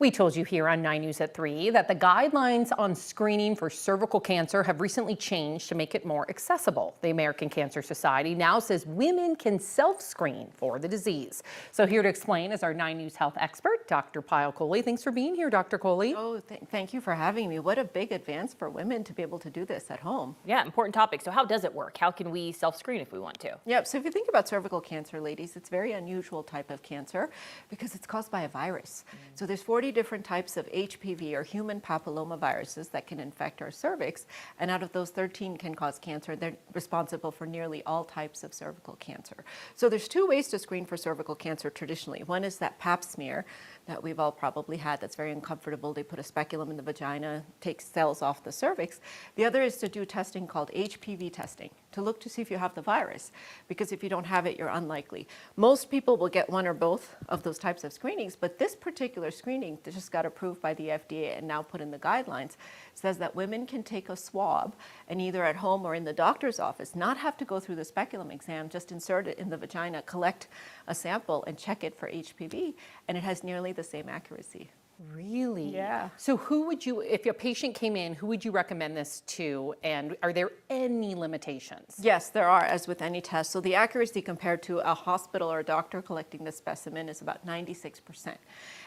We told you here on 9 News at 3 that the guidelines on screening for cervical cancer have recently changed to make it more accessible. The American Cancer Society now says women can self-screen for the disease. So here to explain is our 9 News health expert, Dr. Pyle Coley. Thanks for being here, Dr. Coley. Oh, thank you for having me. What a big advance for women to be able to do this at home. Yeah, important topic. So how does it work? How can we self-screen if we want to? Yep, so if you think about cervical cancer, ladies, it's a very unusual type of cancer because it's caused by a virus. So there's 40 different types of HPV or human papillomaviruses that can infect our cervix, and out of those 13 can cause cancer. They're responsible for nearly all types of cervical cancer. So there's two ways to screen for cervical cancer traditionally. One is that pap smear that we've all probably had that's very uncomfortable. They put a speculum in the vagina, take cells off the cervix. The other is to do testing called HPV testing, to look to see if you have the virus, because if you don't have it, you're unlikely. Most people will get one or both of those types of screenings, but this particular screening that just got approved by the FDA and now put in the guidelines says that women can take a swab and either at home or in the doctor's office not have to go through the speculum exam, just insert it in the vagina, collect a sample and check it for HPV, and it has nearly the same accuracy. Really? Yeah. So who would you, if a patient came in, who would you recommend this to, and are there any limitations? Yes, there are, as with any test. So the accuracy compared to a hospital or a doctor collecting the specimen is about 96%.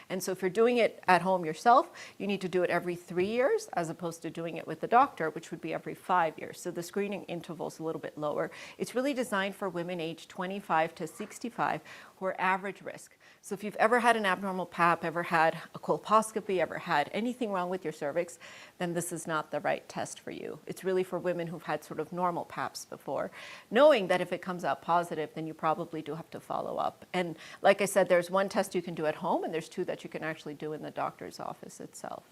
And so if you're doing it at home yourself, you need to do it every 3 years as opposed to doing it with the doctor, which would be every 5 years. So the screening interval is a little bit lower. It's really designed for women aged 25 to 65 who are average risk. So if you've ever had an abnormal pap, ever had a colposcopy, ever had anything wrong with your cervix, then this is not the right test for you. It's really for women who've had sort of normal paps before, knowing that if it comes out positive, then you probably do have to follow up. And like I said, there's one test you can do at home, and there's two that you can actually do in the doctor's office itself.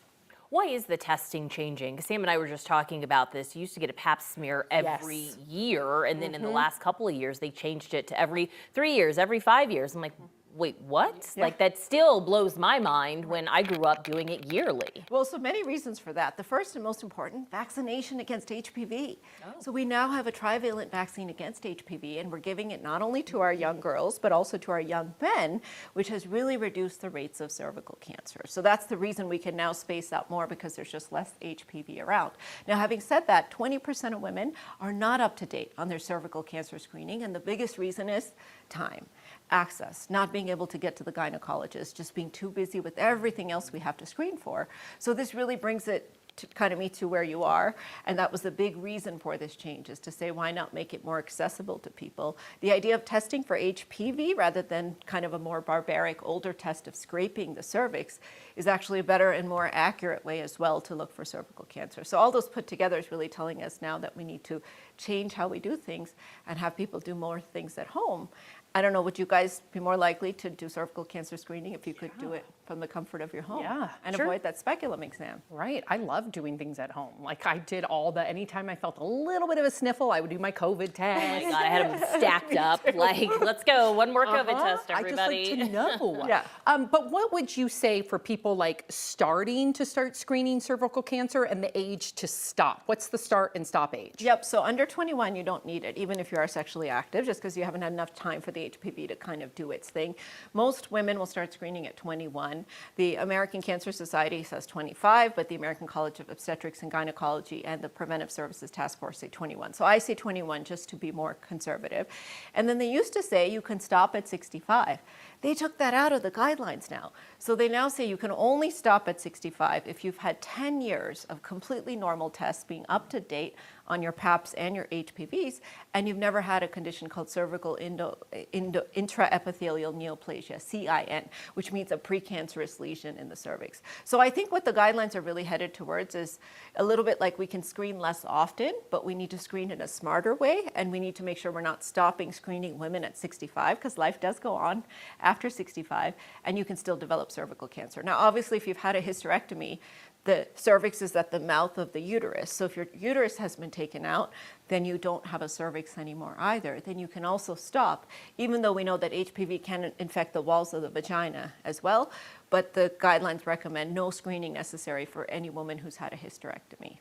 Why is the testing changing? Because Sam and I were just talking about this. You used to get a pap smear every year, and then in the last couple of years, they changed it to every 3 years, every 5 years. I'm like, wait, what? Yeah. Like, that still blows my mind when I grew up doing it yearly. Well, so many reasons for that. The first and most important, vaccination against HPV. So we now have a trivalent vaccine against HPV, and we're giving it not only to our young girls, but also to our young men, which has really reduced the rates of cervical cancer. So that's the reason we can now space out more, because there's just less HPV around. Now, having said that, 20% of women are not up to date on their cervical cancer screening, and the biggest reason is time. Access, not being able to get to the gynecologist, just being too busy with everything else we have to screen for. So this really brings it to kind of meet you where you are, and that was the big reason for this change, is to say, why not make it more accessible to people? The idea of testing for HPV rather than kind of a more barbaric older test of scraping the cervix is actually a better and more accurate way as well to look for cervical cancer. So all those put together is really telling us now that we need to change how we do things and have people do more things at home. I don't know, would you guys be more likely to do cervical cancer screening if you could do it from the comfort of your home? Yeah, and sure. avoid that speculum exam. Right. I love doing things at home. Like I did anytime I felt a little bit of a sniffle, I would do my COVID test. Oh my God, I had them stacked up. Like, let's go, one more COVID test, everybody. I just like to know. Yeah. But what would you say for people like starting to start screening cervical cancer and the age to stop? What's the start and stop age? Yep, so under 21, you don't need it, even if you are sexually active, just because you haven't had enough time for the HPV to kind of do its thing. Most women will start screening at 21. The American Cancer Society says 25, but the American College of Obstetrics and Gynecology and the Preventive Services Task Force say 21. So I say 21 just to be more conservative. And then they used to say you can stop at 65. They took that out of the guidelines now. So they now say you can only stop at 65 if you've had 10 years of completely normal tests being up to date on your PAPs and your HPVs, and you've never had a condition called cervical intraepithelial neoplasia, CIN, which means a precancerous lesion in the cervix. So I think what the guidelines are really headed towards is a little bit like we can screen less often, but we need to screen in a smarter way, and we need to make sure we're not stopping screening women at 65, because life does go on after 65, and you can still develop cervical cancer. Now, obviously, if you've had a hysterectomy, the cervix is at the mouth of the uterus. So if your uterus has been taken out, then you don't have a cervix anymore either. Then you can also stop, even though we know that HPV can infect the walls of the vagina as well. But the guidelines recommend no screening necessary for any woman who's had a hysterectomy.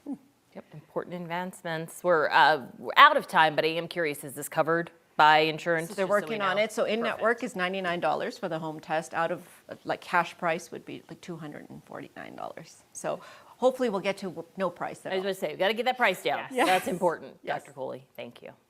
Yep, important advancements. We're out of time, but I am curious, is this covered buy insurance? So they're just we working on know? it. So in-network is $99 for the home test. Out of like cash price would be like $249. So hopefully we'll get to no price at I was all. going to say, we got to get that price down. Yes. That's important. Yes. Dr. Coley, thank you.